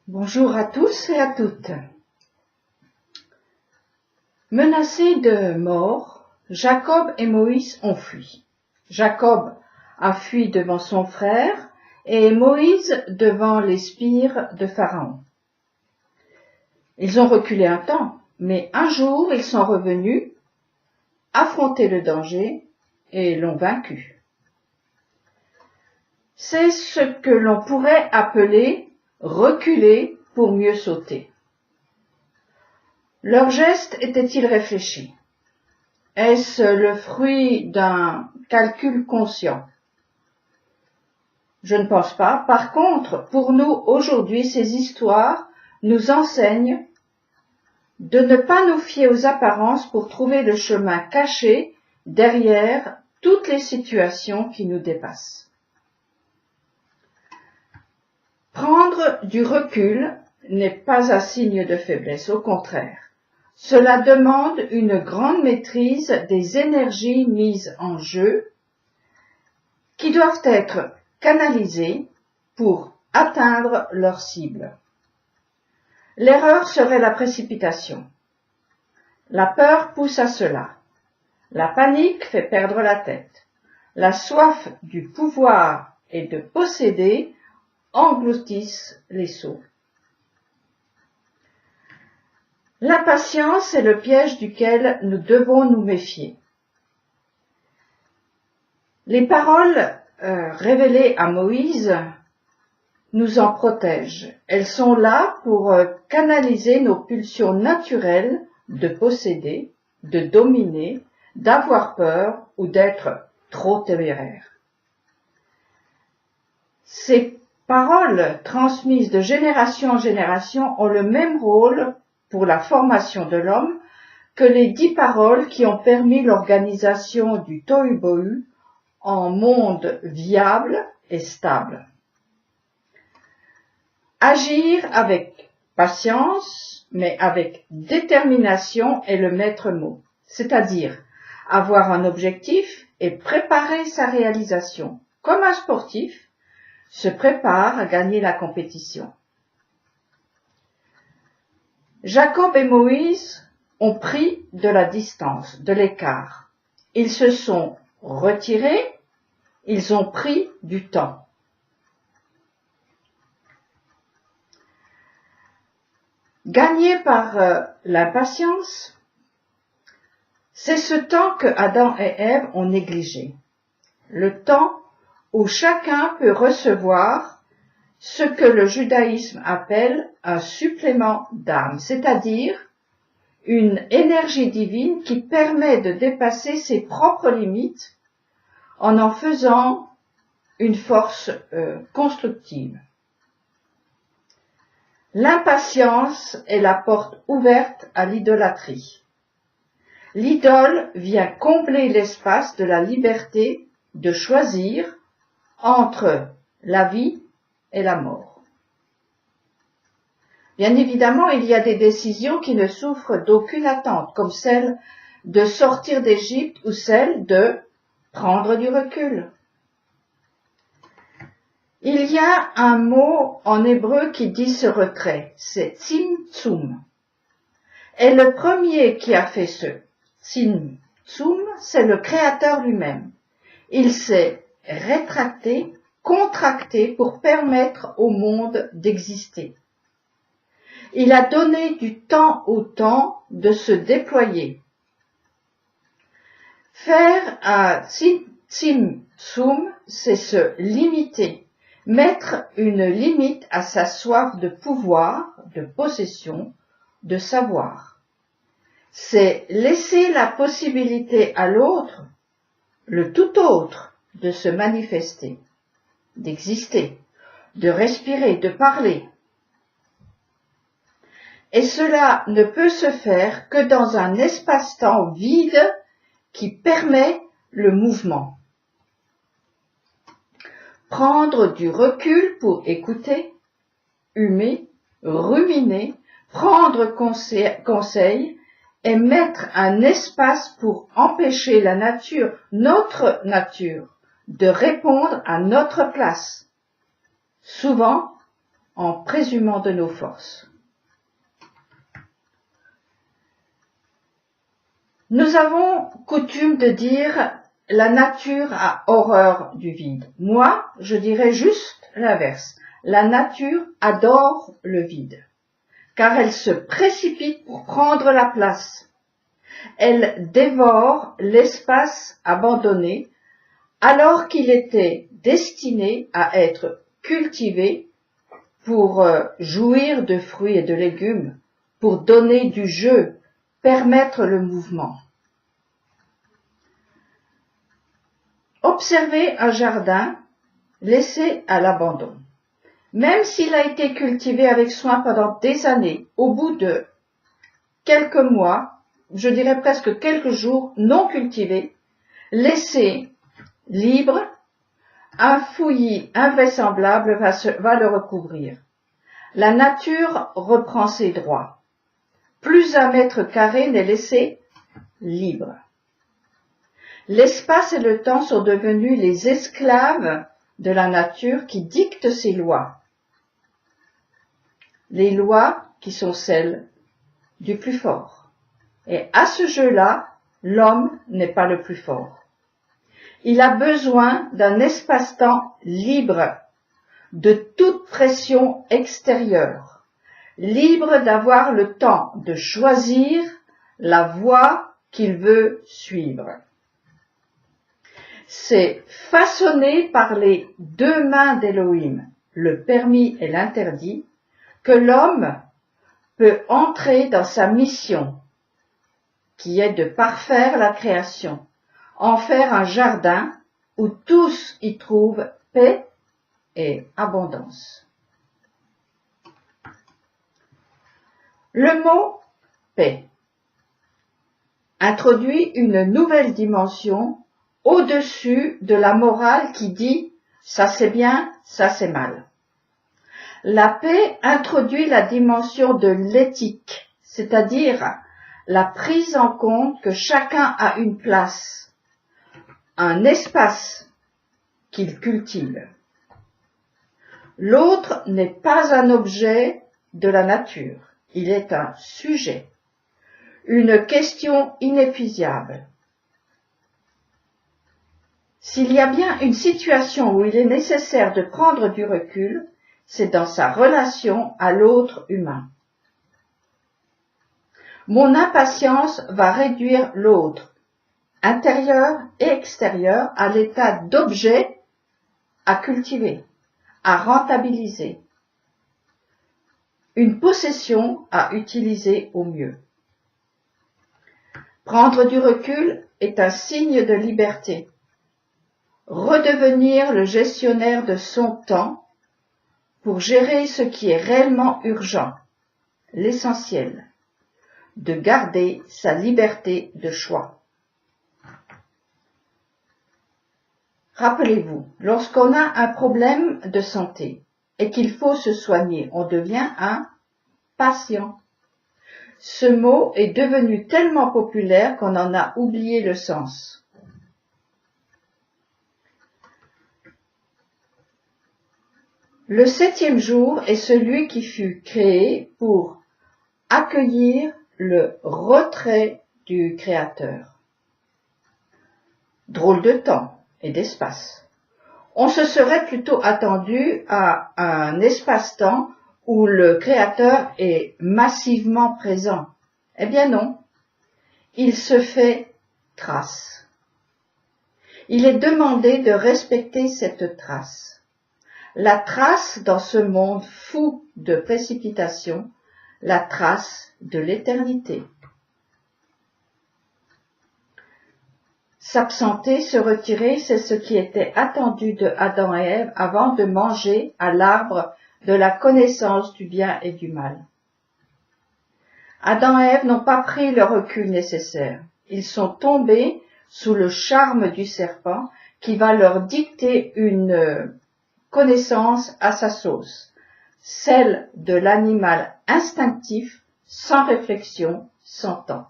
Bonjour à tous et à toutes. Menacés de mort, Jacob et Moïse ont fui. Jacob a fui devant son frère et Moïse devant les sbires de Pharaon. Ils ont reculé un temps, mais un jour ils sont revenus, affronté le danger et l'ont vaincu. C'est ce que l'on pourrait appeler reculer pour mieux sauter. Leur geste était-il réfléchi? Est-ce le fruit d'un calcul conscient? Je ne pense pas. Par contre, pour nous, aujourd'hui, ces histoires nous enseignent de ne pas nous fier aux apparences pour trouver le chemin caché derrière toutes les situations qui nous dépassent. Prendre du recul n'est pas un signe de faiblesse, au contraire. Cela demande une grande maîtrise des énergies mises en jeu qui doivent être canalisées pour atteindre leur cible. L'erreur serait la précipitation. La peur pousse à cela. La panique fait perdre la tête. La soif du pouvoir et de posséder engloutissent les sots. L'impatience est le piège duquel nous devons nous méfier. Les paroles révélées à Moïse nous en protègent. Elles sont là pour canaliser nos pulsions naturelles de posséder, de dominer, d'avoir peur ou d'être trop téméraire. Ces paroles transmises de génération en génération ont le même rôle pour la formation de l'homme que les 10 paroles qui ont permis l'organisation du tohu-bohu en monde viable et stable. Agir avec patience, mais avec détermination est le maître mot, c'est-à-dire avoir un objectif et préparer sa réalisation, comme un sportif se prépare à gagner la compétition. Jacob et Moïse ont pris de la distance, de l'écart. Ils se sont retirés, ils ont pris du temps. Gagné par l'impatience, c'est ce temps que Adam et Ève ont négligé. Le temps où chacun peut recevoir ce que le judaïsme appelle un supplément d'âme, c'est-à-dire une énergie divine qui permet de dépasser ses propres limites en faisant une force constructive. L'impatience est la porte ouverte à l'idolâtrie. L'idole vient combler l'espace de la liberté de choisir entre la vie et la mort. Bien évidemment, il y a des décisions qui ne souffrent d'aucune attente, comme celle de sortir d'Égypte ou celle de prendre du recul. Il y a un mot en hébreu qui dit ce retrait, c'est tzimtzum. Et le premier qui a fait ce tzimtzum, c'est le Créateur lui-même. Il s'est rétracté, contracté pour permettre au monde d'exister. Il a donné du temps au temps de se déployer. Faire un tzimtzum, c'est se limiter, mettre une limite à sa soif de pouvoir, de possession, de savoir. C'est laisser la possibilité à l'autre, le tout autre, de se manifester, d'exister, de respirer, de parler. Et cela ne peut se faire que dans un espace-temps vide qui permet le mouvement. Prendre du recul pour écouter, humer, ruminer, prendre conseil et mettre un espace pour empêcher la nature, notre nature, de répondre à notre place. Souvent, en présumant de nos forces. Nous avons coutume de dire « la nature a horreur du vide ». Moi, je dirais juste l'inverse. La nature adore le vide, car elle se précipite pour prendre la place. Elle dévore l'espace abandonné, alors qu'il était destiné à être cultivé pour jouir de fruits et de légumes, pour donner du jeu, permettre le mouvement. Observez un jardin laissé à l'abandon. Même s'il a été cultivé avec soin pendant des années, au bout de quelques mois, je dirais presque quelques jours non cultivé, laissé libre, un fouillis invraisemblable va le recouvrir. La nature reprend ses droits. Plus un mètre carré n'est laissé libre. L'espace et le temps sont devenus les esclaves de la nature qui dictent ses lois. Les lois qui sont celles du plus fort. Et à ce jeu-là, l'homme n'est pas le plus fort. Il a besoin d'un espace-temps libre de toute pression extérieure, libre d'avoir le temps de choisir la voie qu'il veut suivre. C'est façonné par les deux mains d'Élohim, le permis et l'interdit, que l'homme peut entrer dans sa mission, qui est de parfaire la création, en faire un jardin où tous y trouvent paix et abondance. Le mot « paix » introduit une nouvelle dimension au-dessus de la morale qui dit « ça c'est bien, ça c'est mal ». La paix introduit la dimension de l'éthique, c'est-à-dire la prise en compte que chacun a une place, un espace qu'il cultive. L'autre n'est pas un objet de la nature, il est un sujet, une question inépuisable. S'il y a bien une situation où il est nécessaire de prendre du recul, c'est dans sa relation à l'autre humain. Mon impatience va réduire l'autre, intérieur et extérieur, à l'état d'objet à cultiver, à rentabiliser, une possession à utiliser au mieux. Prendre du recul est un signe de liberté. Redevenir le gestionnaire de son temps pour gérer ce qui est réellement urgent, l'essentiel, de garder sa liberté de choix. Rappelez-vous, lorsqu'on a un problème de santé et qu'il faut se soigner, on devient un patient. Ce mot est devenu tellement populaire qu'on en a oublié le sens. Le 7e jour est celui qui fut créé pour accueillir le retrait du Créateur. Drôle de temps et d'espace. On se serait plutôt attendu à un espace-temps où le Créateur est massivement présent. Eh bien non, il se fait trace. Il est demandé de respecter cette trace. La trace dans ce monde fou de précipitation, la trace de l'éternité. S'absenter, se retirer, c'est ce qui était attendu de Adam et Ève avant de manger à l'arbre de la connaissance du bien et du mal. Adam et Ève n'ont pas pris le recul nécessaire. Ils sont tombés sous le charme du serpent qui va leur dicter une connaissance à sa sauce, celle de l'animal instinctif, sans réflexion, sans temps.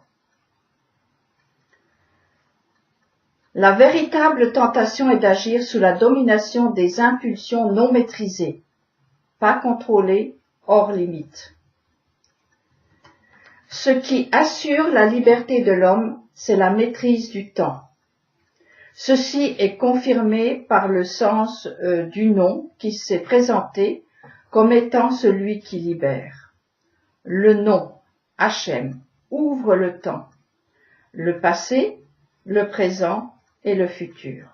La véritable tentation est d'agir sous la domination des impulsions non maîtrisées. pas contrôlé, hors limite. Ce qui assure la liberté de l'homme, c'est la maîtrise du temps. Ceci est confirmé par le sens du nom qui s'est présenté comme étant celui qui libère. Le nom, Hachem, ouvre le temps, le passé, le présent et le futur.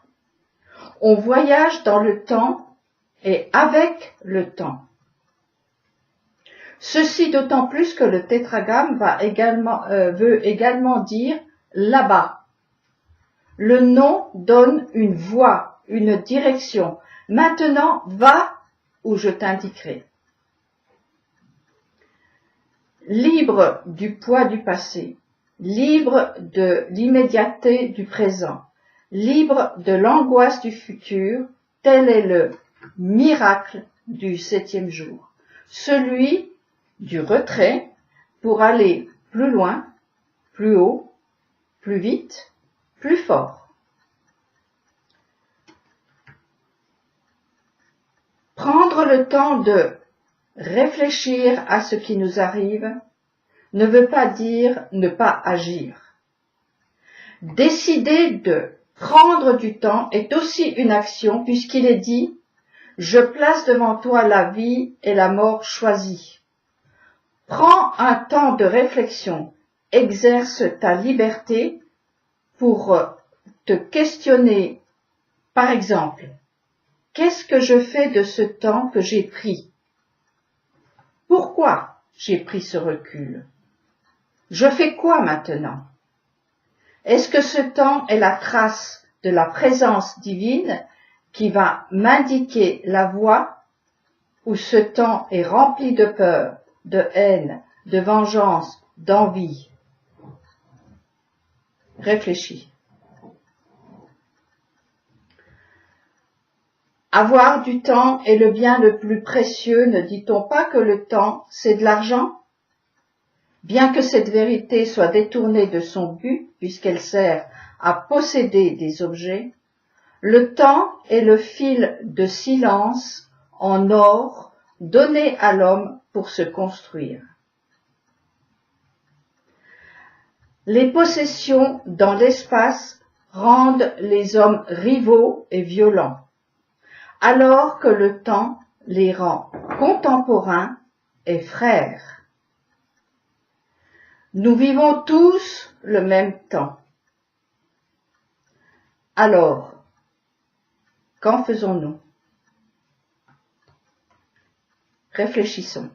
On voyage dans le temps et avec le temps. Ceci d'autant plus que le tétragramme veut également dire là-bas. Le nom donne une voie, une direction. Maintenant, va où je t'indiquerai. Libre du poids du passé, libre de l'immédiateté du présent, libre de l'angoisse du futur, tel est le miracle du 7e jour, celui du retrait pour aller plus loin, plus haut, plus vite, plus fort. Prendre le temps de réfléchir à ce qui nous arrive ne veut pas dire ne pas agir. Décider de prendre du temps est aussi une action puisqu'il est dit « Je place devant toi la vie et la mort choisie ». Prends un temps de réflexion, exerce ta liberté pour te questionner, par exemple, qu'est-ce que je fais de ce temps que j'ai pris? Pourquoi j'ai pris ce recul? Je fais quoi maintenant? Est-ce que ce temps est la trace de la présence divine qui va m'indiquer la voie, ou ce temps est rempli de peur, de haine, de vengeance, d'envie? Réfléchis. Avoir du temps est le bien le plus précieux, ne dit-on pas que le temps, c'est de l'argent? Bien que cette vérité soit détournée de son but, puisqu'elle sert à posséder des objets, le temps est le fil de silence en or donné à l'homme pour se construire. Les possessions dans l'espace rendent les hommes rivaux et violents, alors que le temps les rend contemporains et frères. Nous vivons tous le même temps. Alors, qu'en faisons-nous? Réfléchissons.